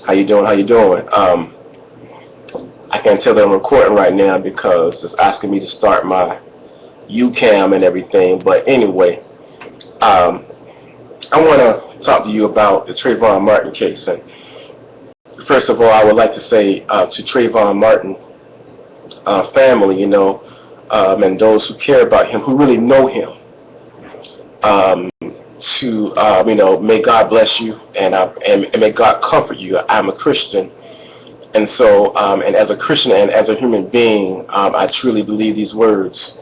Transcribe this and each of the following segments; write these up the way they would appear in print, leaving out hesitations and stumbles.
How you doing? How you doing? I can't tell that I'm recording right now because it's asking me to start my UCam and everything. But anyway, I want to talk to you about the Trayvon Martin case. And first of all, I would like to say to Trayvon Martin family, and those who care about him, who really know him, may God bless you and may God comfort you. I'm a Christian, and so and as a Christian and as a human being, I truly believe these words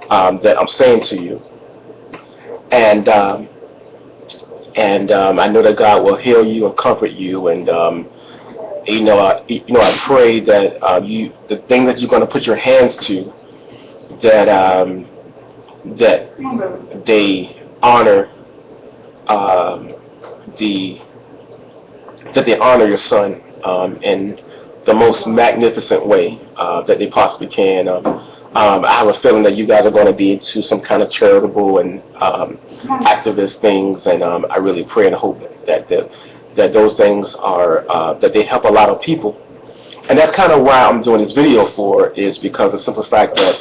that I'm saying to you, and I know that God will heal you and comfort you, and I pray that the thing that you're going to put your hands to, that they honor that they honor your son in the most magnificent way that they possibly can. I have a feeling that you guys are going to be into some kind of charitable and activist things, and I really pray and hope that those things are that they help a lot of people. And that's kind of why I'm doing this video for, is because of the simple fact that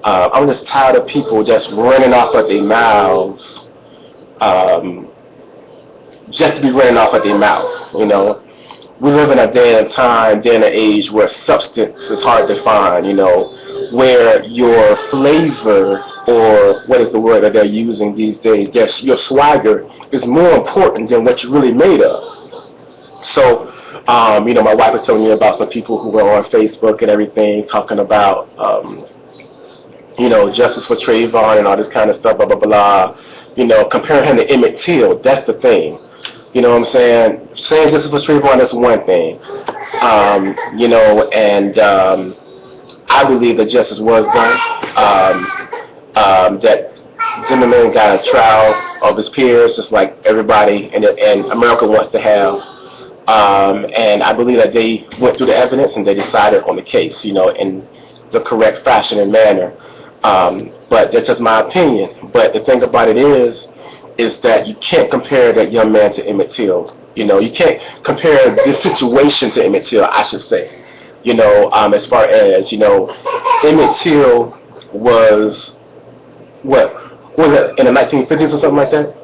I'm just tired of people just running off at their mouths, just to be running off at their mouth. We live in a day and time, day and an age where substance is hard to find, where your flavor, or what is the word that they're using these days, just your swagger is more important than what you're really made of. So, my wife was telling me about some people who were on Facebook and everything, talking about, justice for Trayvon and all this kind of stuff, blah, blah, blah, comparing him to Emmett Till. That's the thing. You know what I'm saying? Saying justice for Trayvon, that's one thing. I believe that justice was done. That Zimmerman got a trial of his peers, just like everybody and America wants to have. And I believe that they went through the evidence and they decided on the case, in the correct fashion and manner. But that's just my opinion. But the thing about it is that you can't compare that young man to Emmett Till. You can't compare this situation to Emmett Till, I should say. As far as, Emmett Till was, what was it, in the 1950s or something like that?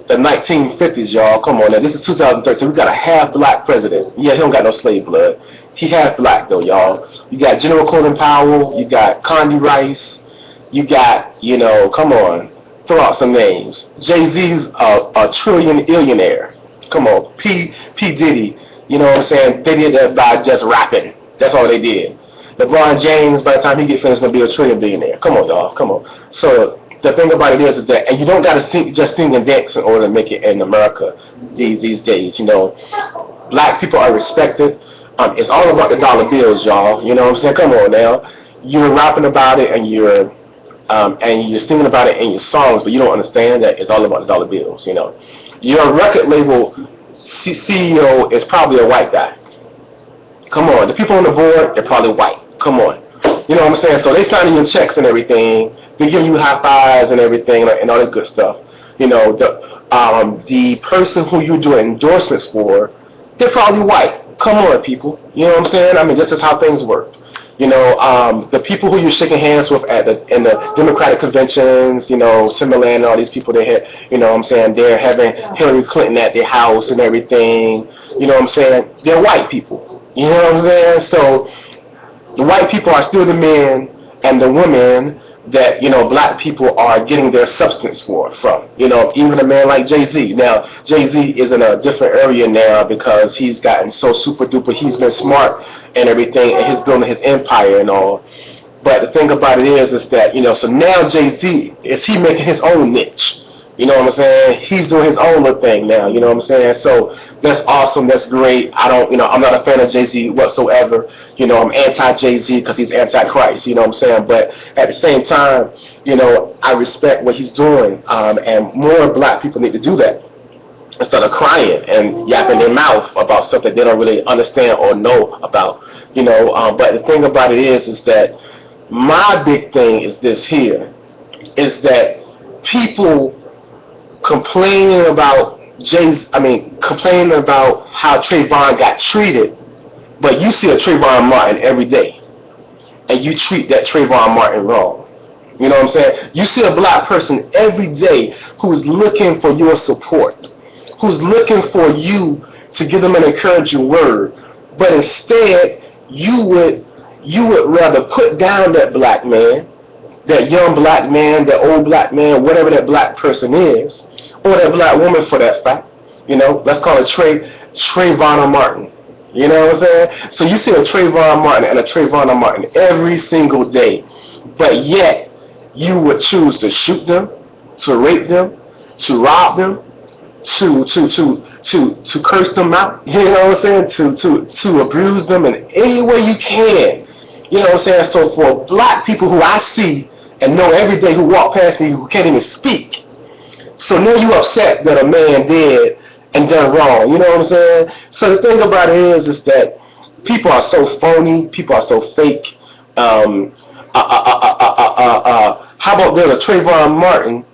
The 1950s, y'all. Come on now. This is 2013. We got a half-black president. Yeah, he don't got no slave blood. He half-black, though, y'all. You got General Colin Powell. You got Condi Rice. You got, come on. Throw out some names. Jay-Z's a trillion-illionaire. Come on. P. Diddy. You know what I'm saying? They did that by just rapping. That's all they did. LeBron James, by the time he gets finished, going to be a trillion billionaire. Come on, y'all. Come on. So the thing about it is that, and you don't got to just sing and dance in order to make it in America these days. Black people are respected. It's all about the dollar bills, y'all. You know what I'm saying? Come on now. You're rapping about it and you're singing about it in your songs, but you don't understand that it's all about the dollar bills. Your record label CEO is probably a white guy. Come on. The people on the board, they're probably white. Come on. You know what I'm saying? So they signing your checks and everything. They give you high fives and everything and all that good stuff. The person who you do endorsements for, they're probably white. Come on, people. You know what I'm saying? I mean, this is how things work. The people who you're shaking hands with in the Democratic conventions, Timberland and all these people they had, what I'm saying, they're having Hillary Clinton at their house and everything, what I'm saying, they're white people. You know what I'm saying? So the white people are still the men and the women that, black people are getting their substance from. Even a man like Jay-Z. Now, Jay-Z is in a different area now because he's gotten so super duper, he's been smart and everything, and he's building his empire and all. But the thing about it is that, so now Jay-Z, is he making his own niche? You know what I'm saying? He's doing his own little thing now, you know what I'm saying? So that's awesome, that's great. I'm not a fan of Jay-Z whatsoever. I'm anti-Jay-Z because he's anti-Christ, you know what I'm saying? But at the same time, I respect what he's doing, and more black people need to do that instead of crying and yapping their mouth about something they don't really understand or know about, But the thing about it is that my big thing is this here, is that people complaining about complaining about how Trayvon got treated, but you see a Trayvon Martin every day, and you treat that Trayvon Martin wrong. You know what I'm saying? You see a black person every day who's looking for your support, who's looking for you to give them an encouraging word, but instead you would rather put down that black man, that young black man, that old black man, whatever that black person is, or that black woman for that fact. You know, let's call it Trayvon Martin. You know what I'm saying? So you see a Trayvon Martin and a Trayvon Martin every single day, but yet you would choose to shoot them, to rape them, to rob them, to curse them out. You know what I'm saying? To abuse them in any way you can. You know what I'm saying? So for black people who I see and know every day, who walk past me, who can't even speak, so now you upset that a man did and done wrong. You know what I'm saying? So the thing about it is that people are so phony, people are so fake. How about there's a Trayvon Martin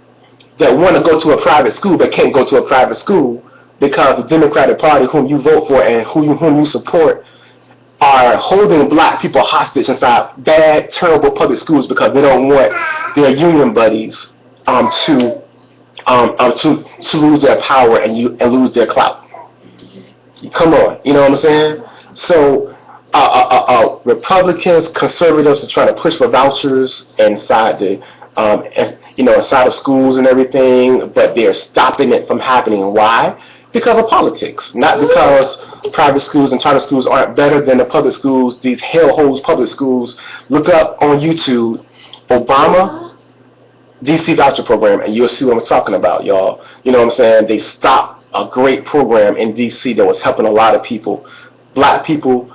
that want to go to a private school but can't go to a private school because the Democratic Party, whom you vote for and whom you support, are holding black people hostage inside bad, terrible public schools because they don't want their union buddies to lose their power and lose their clout. Come on, you know what I'm saying? So Republicans, conservatives are trying to push for vouchers inside the inside of schools and everything, but they're stopping it from happening. Why? Because of politics, not because private schools and charter schools aren't better than the public schools, these hellholes public schools. Look up on YouTube, Obama DC voucher program, and you'll see what I'm talking about, y'all. You know what I'm saying? They stopped a great program in DC that was helping a lot of people. Black people,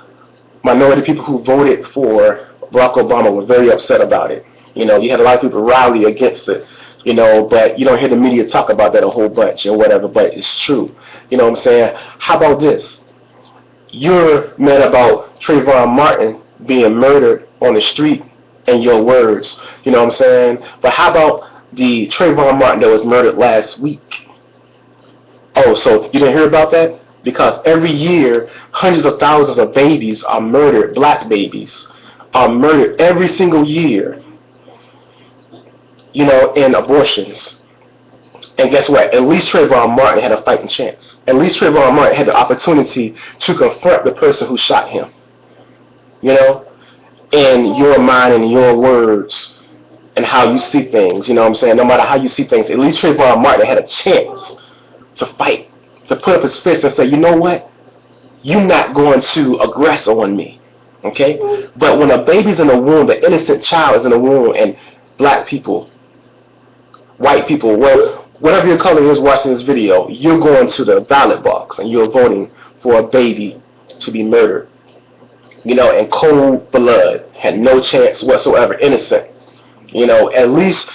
minority people who voted for Barack Obama were very upset about it. You know, you had a lot of people rally against it, you know, but you don't hear the media talk about that a whole bunch or whatever, but it's true. You know what I'm saying? How about this? You're mad about Trayvon Martin being murdered on the street and your words, you know what I'm saying? But how about the Trayvon Martin that was murdered last week? Oh, so you didn't hear about that? Because every year, hundreds of thousands of babies are murdered, black babies are murdered every single year, you know, in abortions. And guess what? At least Trayvon Martin had a fighting chance. At least Trayvon Martin had the opportunity to confront the person who shot him. You know? In your mind and your words and how you see things, you know what I'm saying? No matter how you see things, at least Trayvon Martin had a chance to fight, to put up his fist and say, you know what? You're not going to aggress on me. Okay? But when a baby's in the womb, the innocent child is in the womb, and black people, white people, whatever your color is watching this video, you're going to the ballot box and you're voting for a baby to be murdered. You know, in cold blood, had no chance whatsoever, innocent. You know, at least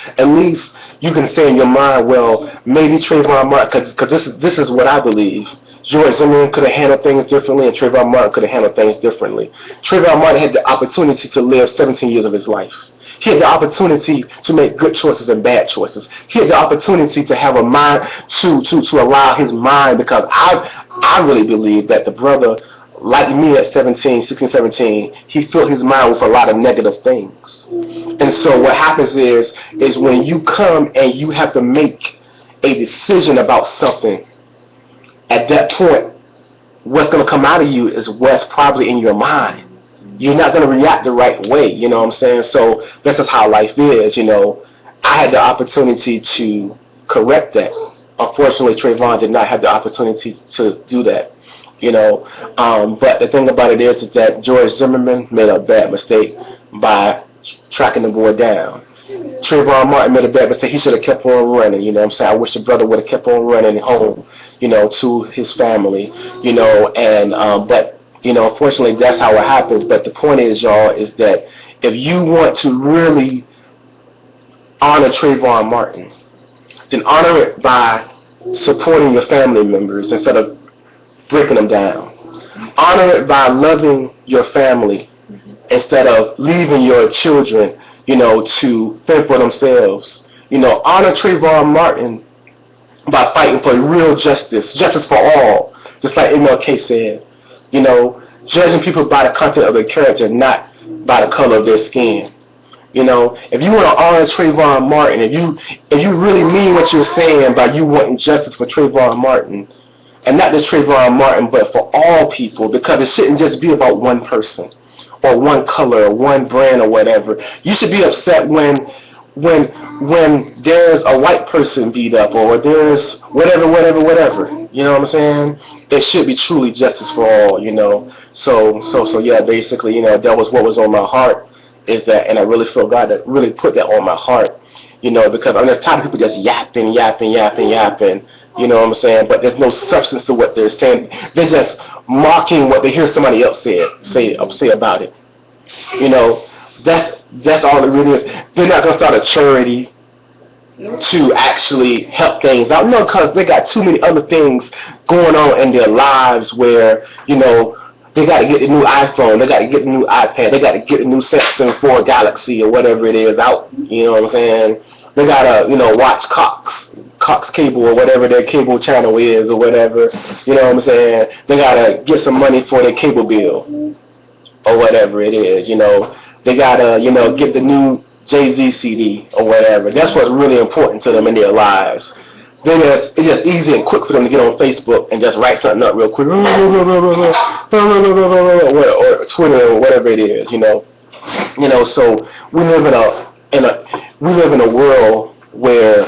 you can say in your mind, well, maybe Trayvon Martin, because this is what I believe. George Zimmerman could have handled things differently, and Trayvon Martin could have handled things differently. Trayvon Martin had the opportunity to live 17 years of his life. He had the opportunity to make good choices and bad choices. He had the opportunity to have a mind to allow his mind, because I really believe that the brother, like me at 16, 17, he filled his mind with a lot of negative things. And so what happens is when you come and you have to make a decision about something, at that point, what's going to come out of you is what's probably in your mind. You're not going to react the right way, you know what I'm saying? So this is how life is, you know. I had the opportunity to correct that. Unfortunately, Trayvon did not have the opportunity to do that. You know, but the thing about it is that George Zimmerman made a bad mistake by tracking the boy down. Trayvon Martin made a bad mistake. He should have kept on running, you know what I'm saying? I wish the brother would have kept on running home, you know, to his family, you know, and, but, you know, unfortunately, that's how it happens. But the point is, y'all, is that if you want to really honor Trayvon Martin, then honor it by supporting your family members instead of breaking them down. Honor it by loving your family instead of leaving your children, you know, to fend for themselves. You know, honor Trayvon Martin by fighting for real justice, justice for all, just like MLK said. You know, judging people by the content of their character, not by the color of their skin. You know, if you want to honor Trayvon Martin, if you really mean what you're saying by you wanting justice for Trayvon Martin, and not just Trayvon Martin, but for all people, because it shouldn't just be about one person or one color or one brand or whatever. You should be upset when there's a white person beat up or there's whatever. You know what I'm saying? It should be truly justice for all. You know. So yeah, basically, you know, that was what was on my heart. Is that, and I really feel God that really put that on my heart. You know, because I'm just tired of people just yapping. You know what I'm saying? But there's no substance to what they're saying. They're just mocking what they hear somebody else say about it. You know, that's all it really is. They're not gonna start a charity to actually help things out. No, because they got too many other things going on in their lives where, you know, they got to get the new iPhone, they got to get the new iPad, they got to get the new Samsung 4 Galaxy or whatever it is out. You know what I'm saying? They got to, you know, watch Cox Cable or whatever their cable channel is or whatever. You know what I'm saying? They got to get some money for their cable bill or whatever it is. You know, they got to, you know, get the new Jay-Z CD or whatever. That's what's really important to them in their lives. Then it's just easy and quick for them to get on Facebook and just write something up real quick, or Twitter or whatever it is, you know. You know, so we live in a world where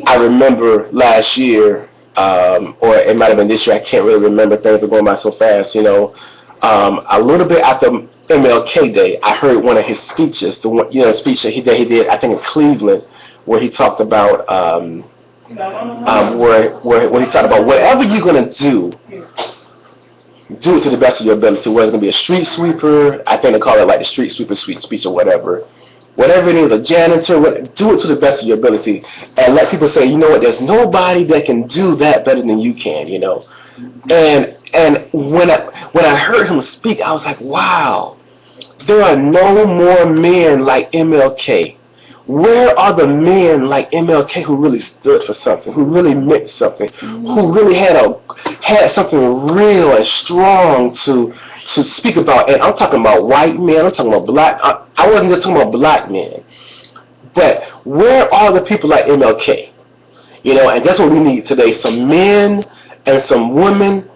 I remember last year, or it might have been this year. I can't really remember. Things are going by so fast, you know. A little bit after MLK Day, I heard one of his speeches, speech that he did, I think in Cleveland, where he talked about where he talked about whatever you're gonna do it to the best of your ability. Whether it's gonna be a street sweeper, I think they call it like the street sweeper speech or whatever it is, a janitor, do it to the best of your ability, and let people say, you know what, there's nobody that can do that better than you can, you know. And when I heard him speak, I was like, wow, there are no more men like MLK. Where are the men like MLK who really stood for something, who really meant something, who really had something real and strong to speak about? And I'm talking about white men, I'm talking about black. I wasn't just talking about black men, but where are the people like MLK? You know, and that's what we need today: some men and some women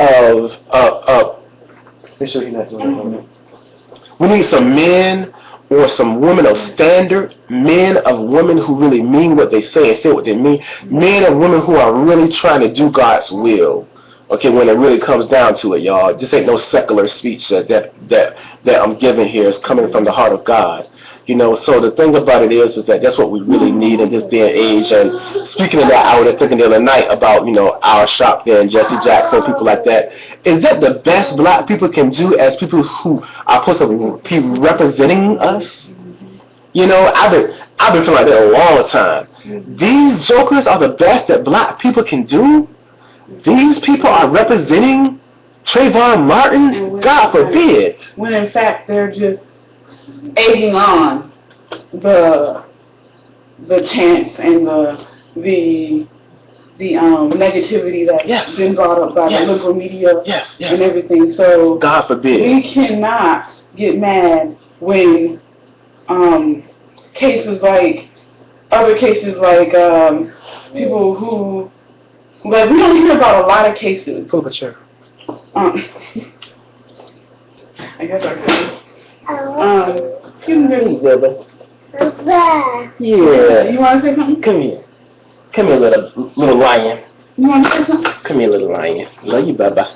of. Make sure he's not doing that. We need some men or some women of standard, men of women who really mean what they say and say what they mean, men and women who are really trying to do God's will. Okay, when it really comes down to it, y'all, this ain't no secular speech that I'm giving here. It's coming from the heart of God. You know, so the thing about it is that that's what we really need in this day and age. And speaking of that, I was thinking the other night about, you know, our shop there and Jesse Jackson, people like that. Is that the best black people can do as people who are supposed to be representing us? You know, I've been feeling like that a long time. These jokers are the best that black people can do? These people are representing Trayvon Martin? God forbid. When in fact they're just egging on the chants and the negativity that's been brought up by the liberal media and everything. So God forbid. We cannot get mad when other cases like people who, like, we don't hear about a lot of cases. Pull up a chair. I guess I could. Excuse me, baby. Yeah. You want to say something? Come here. Come here, little lion. You want to say something? Come here, little lion. Love you, Baba.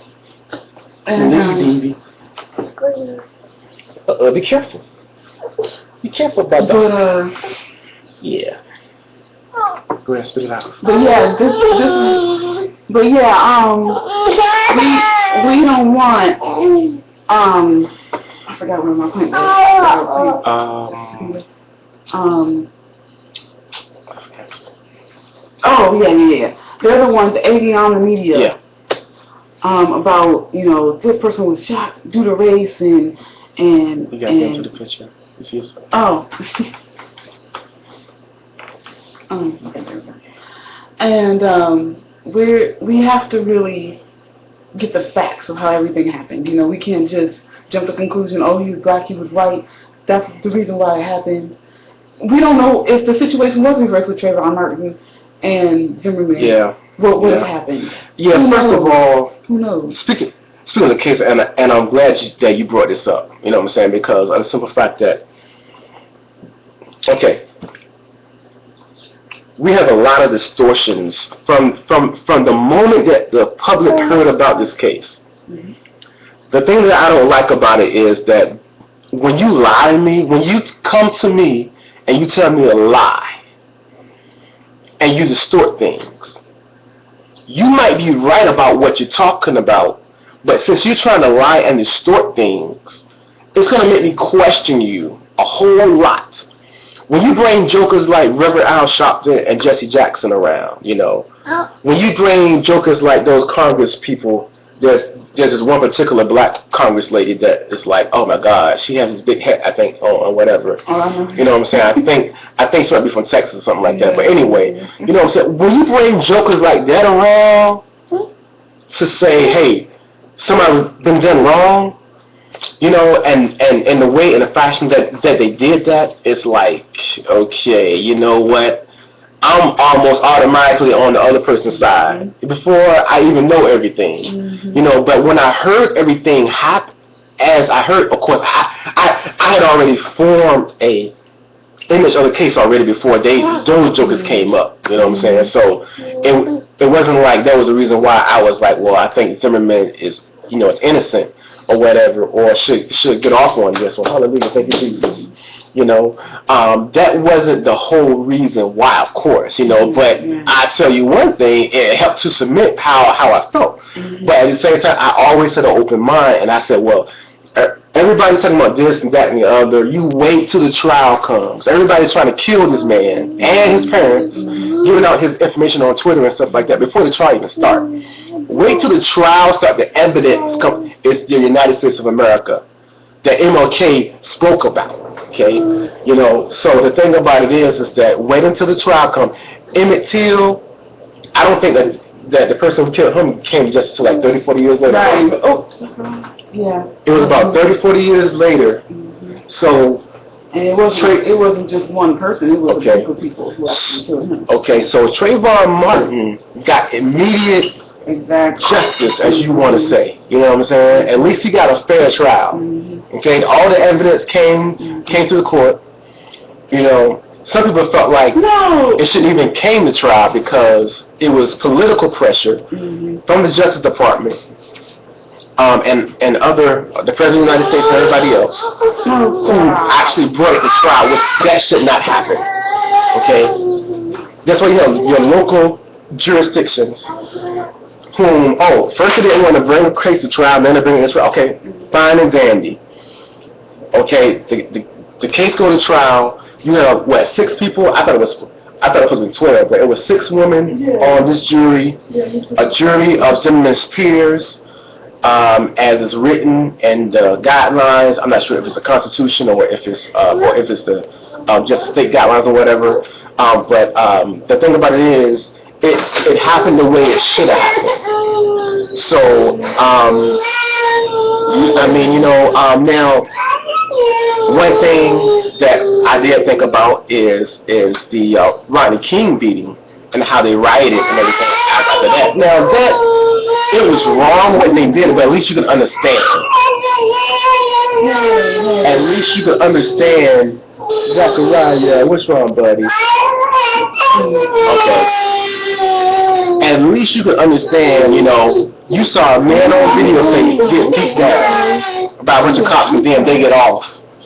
Love you, baby. Be careful. Be careful, Baba. Yeah. Go ahead, spit it out. But yeah, we don't want I forgot where my point was. Oh yeah. They're the ones egging on the media. Yeah. About, you know, this person was shot due to race and you gotta go to the picture. You see yourself. Oh. Okay. And we have to really get the facts of how everything happened. You know, we can't just jump to the conclusion, oh, he was black, he was white, that's the reason why it happened. We don't know if the situation was reversed with Trayvon Martin and Zimmerman. Yeah. What would have happened? Yeah, first of all, who knows? Speaking of the case, and I'm glad that you brought this up, you know what I'm saying, because of the simple fact that, okay, we have a lot of distortions from the moment that the public heard about this case. Mm-hmm. The thing that I don't like about it is that when you lie to me, when you come to me and you tell me a lie and you distort things, you might be right about what you're talking about, but since you're trying to lie and distort things, it's going to make me question you a whole lot. When you bring jokers like Reverend Al Sharpton and Jesse Jackson around, you know, when you bring jokers like those Congress people, there's this one particular black Congress lady that is like, oh my God, she has this big hat, I think, or whatever. You know what I'm saying? I think she might be from Texas or something like that. But anyway, you know what I'm saying? When you bring jokers like that around to say, hey, somebody's been done wrong, you know, and the way and the fashion that they did that, it's like, okay, you know what? I'm almost automatically on the other person's side before I even know everything, you know. But when I heard everything happen, as I heard, of course, I had already formed a image of the case already before those jokers came up. You know what I'm saying? So it wasn't like that was the reason why I was like, well, I think Zimmerman is, you know, is innocent or whatever, or should get off on this one. Hallelujah, thank you, Jesus. You know, that wasn't the whole reason why, of course, you know, but I tell you one thing, it helped to submit how I felt. But at the same time, I always had an open mind, and I said, well, everybody's talking about this and that and the other. You wait till the trial comes. Everybody's trying to kill this man and his parents, giving out his information on Twitter and stuff like that before the trial even starts. Wait till the trial starts, the evidence comes. It's the United States of America that MLK spoke about. Okay, you know, so the thing about it is that wait until the trial comes. Emmett Till, I don't think that the person who killed him came just to like 30, 40 years later. Right. Oh, yeah. It was about 30, 40 years later. So, and it wasn't just one person. It was a group of people who actually killed him. Okay, so Trayvon Martin got immediate justice, as you want to say. You know what I'm saying? At least he got a fair trial. Okay, all the evidence came to the court. You know, some people felt like it shouldn't even came to trial because it was political pressure from the Justice Department and the President of the United States and everybody else who actually brought it to trial, which that should not happen. Okay, that's why you have your local jurisdictions whom, first they didn't want to bring a case to trial, then they bring it to trial. Okay, fine and dandy. Okay, the case go to trial. You have, 6 people? I thought it was supposed to be 12, but it was 6 women on this jury. A jury of Zimmerman's peers, as is written in the guidelines. I'm not sure if it's the Constitution or if it's the just state guidelines or whatever. But the thing about it is, it happened the way it should have happened. So, I mean, you know, now, one thing that I did think about is the Rodney King beating and how they rioted and everything after that. Now, it was wrong what they did, but at least you can understand. At least you can understand. Zachariah, what's wrong, buddy? Okay. At least you can understand, you know, you saw a man on video say get beat down by a bunch of cops and then they get off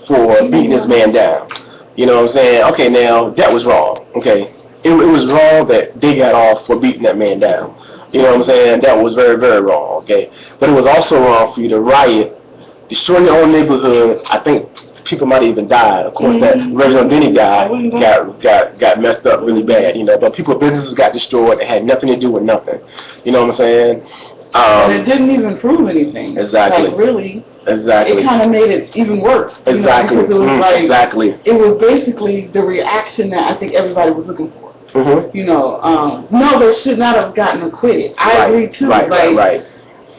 for beating this man down. You know what I'm saying? Okay, now, that was wrong. Okay. It was wrong that they got off for beating that man down. You know what I'm saying? That was very, very wrong. Okay. But it was also wrong for you to riot, destroy your own neighborhood. I think people might have even died. Of course, that Reverend Benny guy got messed up really bad, you know. But businesses got destroyed. It had nothing to do with nothing. You know what I'm saying? And it didn't even prove anything. Exactly. Like, really. Exactly. It kind of made it even worse. Exactly. Because it was exactly. It was basically the reaction that I think everybody was looking for. You know, no, they should not have gotten acquitted. I agree too. Right.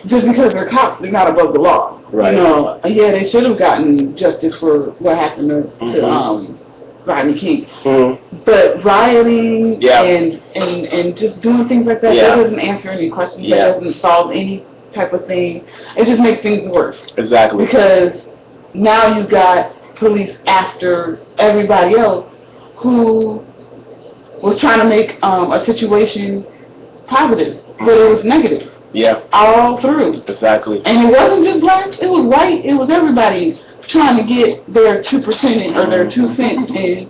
Just because they're cops, they're not above the law. Right. You know, yeah, they should have gotten justice for what happened to Rodney King. But rioting and just doing things like that, that doesn't answer any questions. That doesn't solve any type of thing. It just makes things worse. Exactly. Because now you got police after everybody else who was trying to make a situation positive, but it was negative. Yeah. All through. Exactly. And it wasn't just blacks, it was white, it was everybody trying to get their 2% or their 2 cents in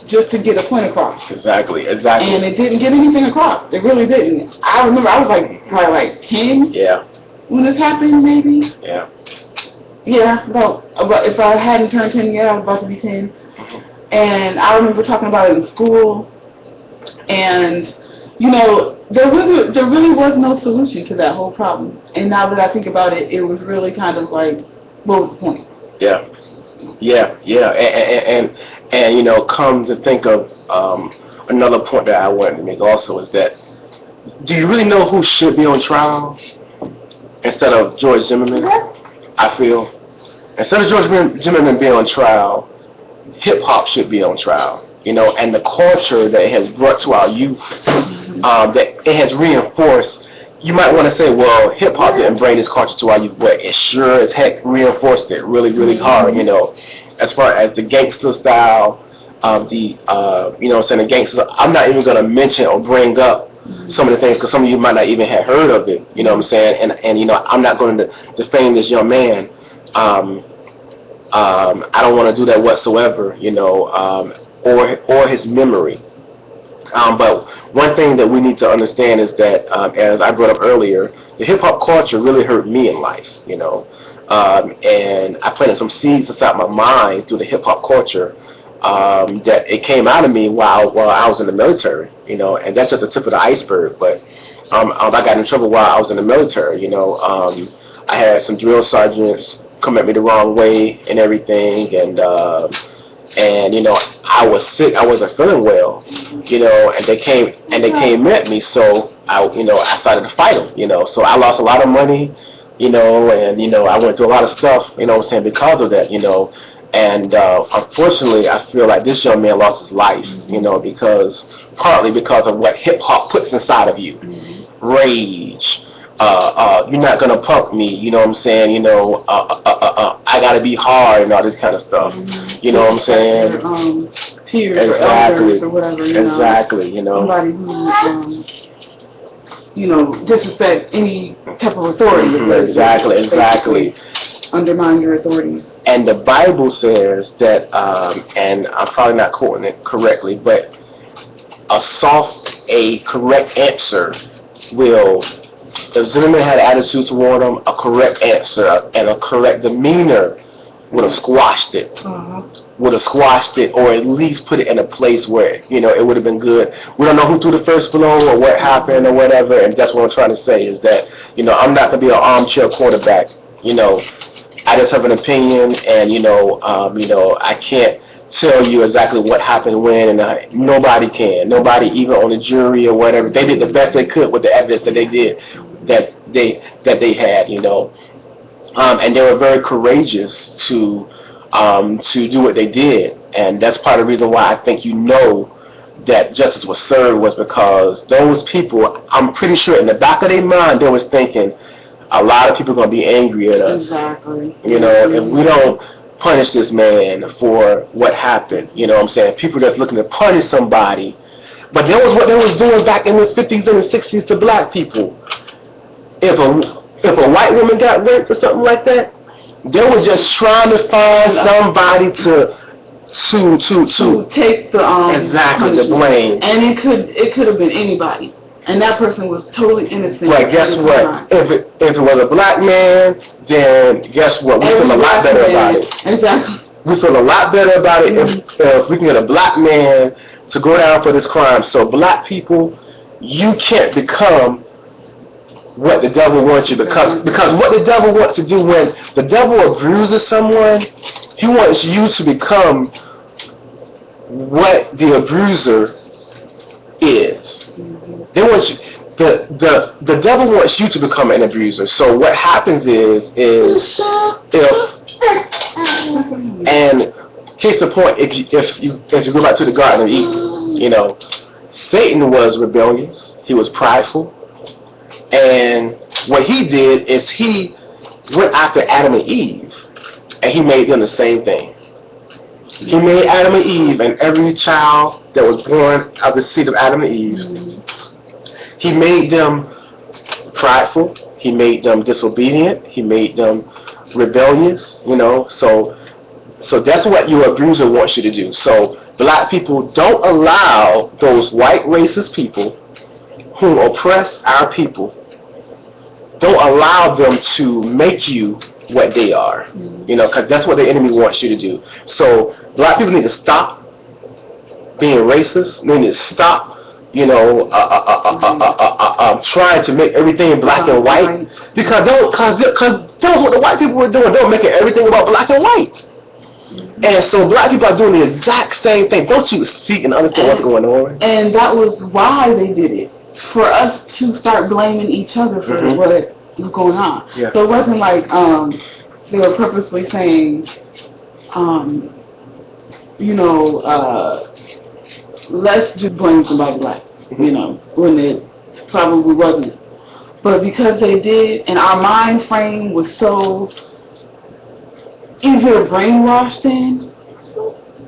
just to get a point across. Exactly. And it didn't get anything across. It really didn't. I remember I was probably like 10 when this happened, maybe. Yeah, about if I hadn't turned 10 yet, I was about to be 10. And I remember talking about it in school, and you know, there really was no solution to that whole problem. And now that I think about it, it was really kind of like, what was the point? And you know, come to think of another point that I wanted to make also is that, do you really know who should be on trial instead of George Zimmerman? I feel instead of George Zimmerman being on trial, hip hop should be on trial. You know, and the culture that it has brought to our youth, that it has reinforced. You might want to say, well, hip hop didn't bring this culture to our youth, but it sure as heck reinforced it really, really hard. You know, as far as the gangster style, you know, what I'm saying, the gangsters. I'm not even going to mention or bring up some of the things because some of you might not even have heard of it. You know what I'm saying? And you know, I'm not going to defame this young man. I don't want to do that whatsoever. You know, or his memory. But one thing that we need to understand is that, as I brought up earlier, the hip-hop culture really hurt me in life, you know. And I planted some seeds inside my mind through the hip-hop culture that it came out of me while I was in the military, you know. And that's just the tip of the iceberg. But I got in trouble while I was in the military, you know. I had some drill sergeants come at me the wrong way and everything, and you know, I was sick. I wasn't feeling well, you know, and they came at me. So I started to fight them, you know. So I lost a lot of money, you know, and you know, I went through a lot of stuff, you know what I'm saying, because of that, you know. And unfortunately, I feel like this young man lost his life, you know, partly because of what hip hop puts inside of you, rage. You're not gonna punk me, you know what I'm saying? You know, I gotta be hard and all this kind of stuff. You know what I'm saying? Tears or elders or whatever. You know. Somebody who, you know, disrespect any type of authority. Exactly. Undermine your authorities. And the Bible says that, and I'm probably not quoting it correctly, but a correct answer will. If Zimmerman had an attitude toward him, a correct answer and a correct demeanor would have squashed it. Or at least put it in a place where, you know, it would have been good. We don't know who threw the first blow or what happened or whatever, and that's what I'm trying to say is that, you know, I'm not going to be an armchair quarterback. You know, I just have an opinion, and, you know, I can't tell you exactly what happened when, and nobody can. Nobody, even on the jury or whatever, they did the best they could with the evidence that they did, that they had, you know. And they were very courageous to do what they did, and that's part of the reason why I think, you know, that justice was served was because those people, I'm pretty sure in the back of their mind they was thinking, a lot of people are going to be angry at us. Exactly. You know, if we don't punish this man for what happened, you know what I'm saying? People that's looking to punish somebody. But that was what they was doing back in the 50s and the 60s to black people. If a white woman got raped or something like that, they were just trying to find somebody to take the blame. And it could have been anybody. And that person was totally innocent. But guess what? If it was a black man, then guess what? We feel a lot better about it. Exactly. We feel a lot better about it if we can get a black man to go down for this crime. So black people, you can't become what the devil wants you, because what the devil wants to do when the devil abuses someone, he wants you to become what the abuser is. They want you, the devil wants you to become an abuser. So what happens is if, and case in point, if you go back to the Garden of Eden, you know, Satan was rebellious. He was prideful, and what he did is he went after Adam and Eve, and he made them the same thing. He made Adam and Eve and every child that was born of the seed of Adam and Eve. He made them prideful. He made them disobedient. He made them rebellious. You know, so that's what your abuser wants you to do. So black people, don't allow those white racist people who oppress our people, don't allow them to make you what they are. You know, because that's what the enemy wants you to do. So black people need to stop being racist. They need to stop, you know, trying to make everything black and white. Because that's what the white people were doing. They were making everything about black and white. And so black people are doing the exact same thing. Don't you see and understand what's going on? And that was why they did it. For us to start blaming each other for what was going on. Yeah. So it wasn't like they were purposely saying, you know, let's just blame somebody black, you know, when it probably wasn't. But because they did, and our mind frame was so easy to brainwash then,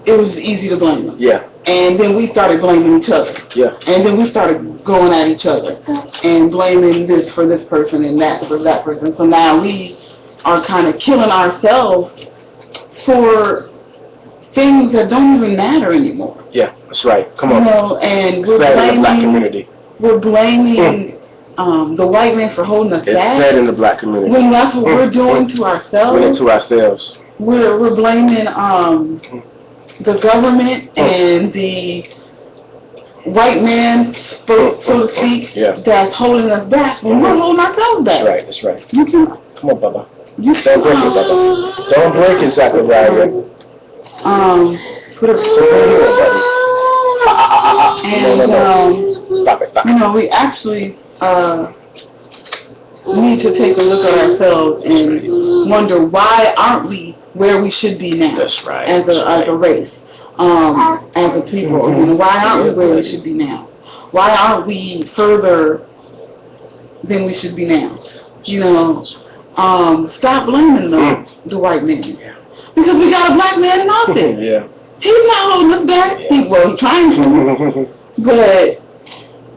it was easy to blame them. Yeah. And then we started blaming each other. Yeah. And then we started going at each other and blaming this for this person and that for that person. So now we are kind of killing ourselves for things that don't even matter anymore. Yeah, that's right. Come on. You know, and we're blaming the black community. We're blaming the white man for holding us back. It's bad in the black community. When that's what we're doing to ourselves. We're to ourselves. We're blaming the government and the white man, so to speak, that's holding us back when we're holding ourselves back. That's right, that's right. You can. Come on, Bubba. Don't break it, Bubba. Don't break it, Zachariah. Put a here, buddy. And, Stop it. you know, we actually need to take a look at ourselves and wonder, why aren't we where we should be now? That's right. As a race, as a people. You know, why aren't we where we should be now? Why aren't we further than we should be now? You know, stop blaming the white man. Because we got a black man in office. Yeah. He's not holding us back. He's trying to. But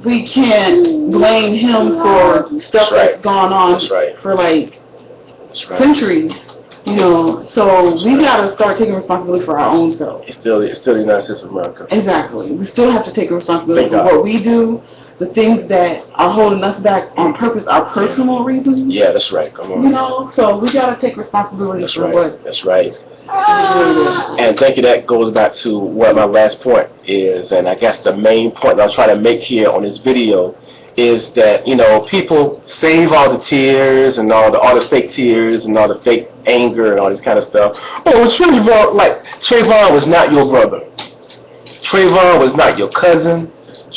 we can't blame him for stuff that's gone on for like centuries. You know, so we gotta start taking responsibility for our own selves. It's still the United States of America. Exactly. We still have to take responsibility for what we do, the things that are holding us back on purpose, our personal reasons. Yeah, that's right. Come on. You know, so we gotta take responsibility for what. That's right. And thank you. That goes back to what my last point is, and I guess the main point that I'm trying to make here on this video is that, you know, people save all the tears and all the fake tears and all the fake anger and all this kind of stuff. Oh, Trayvon was not your brother. Trayvon was not your cousin.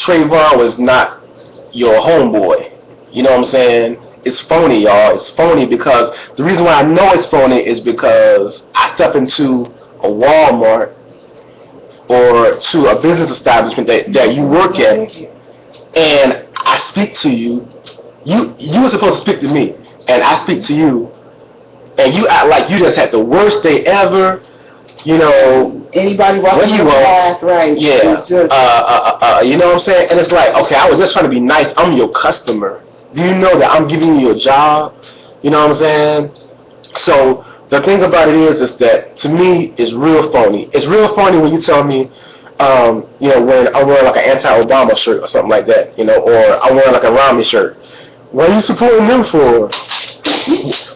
Trayvon was not your homeboy. You know what I'm saying? It's phony, y'all. It's phony because the reason why I know it's phony is because I step into a Walmart or to a business establishment that you work at, and I speak to you. You were supposed to speak to me, and I speak to you, and you act like you just had the worst day ever. You know, anybody walking your path, right? Yeah. You know what I'm saying? And it's like, okay, I was just trying to be nice. I'm your customer. Do you know that I'm giving you a job? You know what I'm saying? So the thing about it is that to me it's real phony. It's real phony when you tell me, you know, when I'm wearing like an anti-Obama shirt or something like that, you know, or I'm wearing like a Romney shirt. What are you supporting them for?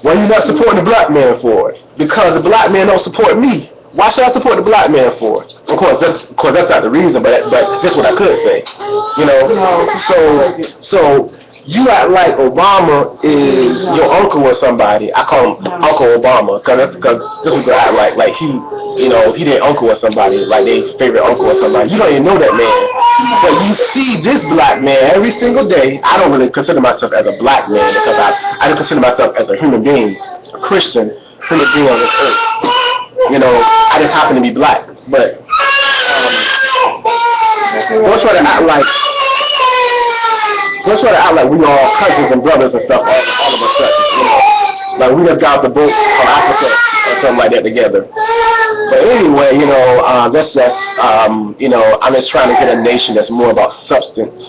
What are you not supporting the black man for? Because the black man don't support me. Why should I support the black man for? Of course, that's not the reason, but that's what I could say. You know, so You act like Obama is your uncle or somebody. I call him Uncle Obama because this is what I act like he, he their uncle or somebody, like their favorite uncle or somebody. You don't even know that man, but you see this black man every single day. I don't really consider myself as a black man because I don't consider myself as a human being, a Christian human being on this earth. I just happen to be black, but don't try to act like. Let's try to act like we all cousins and brothers and stuff, all of us such, like we just got the boat from Africa or something like that together. But anyway, that's just, I'm just trying to get a nation that's more about substance,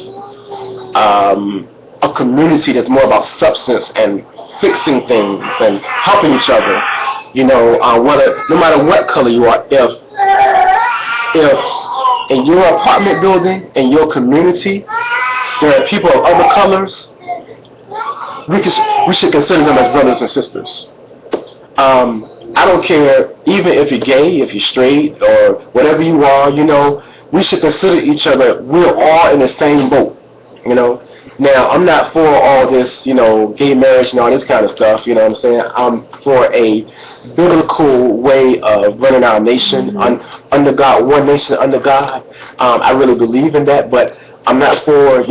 a community that's more about substance and fixing things and helping each other. No matter what color you are, if in your apartment building, in your community, there are people of other colors, we should consider them as brothers and sisters. I don't care, even if you're gay, if you're straight, or whatever you are, we should consider each other, we're all in the same boat, Now, I'm not for all this, gay marriage and all this kind of stuff, you know what I'm saying? I'm for a biblical way of running our nation, under God, one nation under God. I really believe in that, but I'm not for,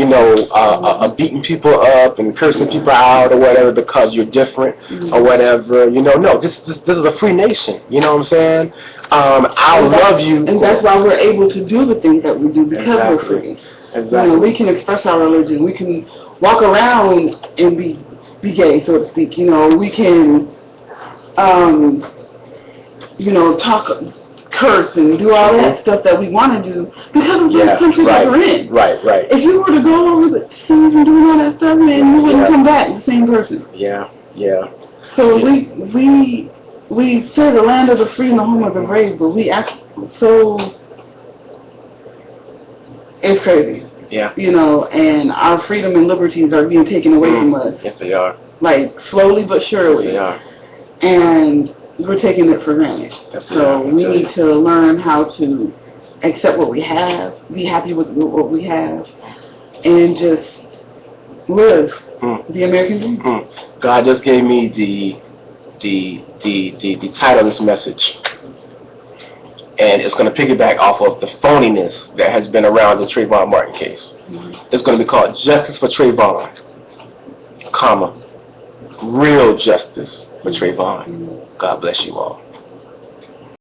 beating people up and cursing people out or whatever because you're different or whatever. No, this is a free nation. You know what I'm saying? I love you. And that's why we're able to do the things that we do because we're free. Exactly. We can express our religion. We can walk around and be gay, so to speak. We can, talk, curse, and do all that stuff that we want to do because of the country that we're in. Right. If you were to go over the seas and doing all that stuff, man, you wouldn't come back the same person. Yeah. So we say the land of the free and the home of the brave, but we act so. It's crazy. Yeah. And our freedom and liberties are being taken away from us. Yes, they are. Like, slowly but surely. Yes, they are. And we're taking it for granted. Yes, so we need to learn how to accept what we have, be happy with what we have, and just live the American dream. God just gave me the title of this message. And it's going to piggyback off of the phoniness that has been around the Trayvon Martin case. It's going to be called Justice for Trayvon, real justice for Trayvon. God bless you all.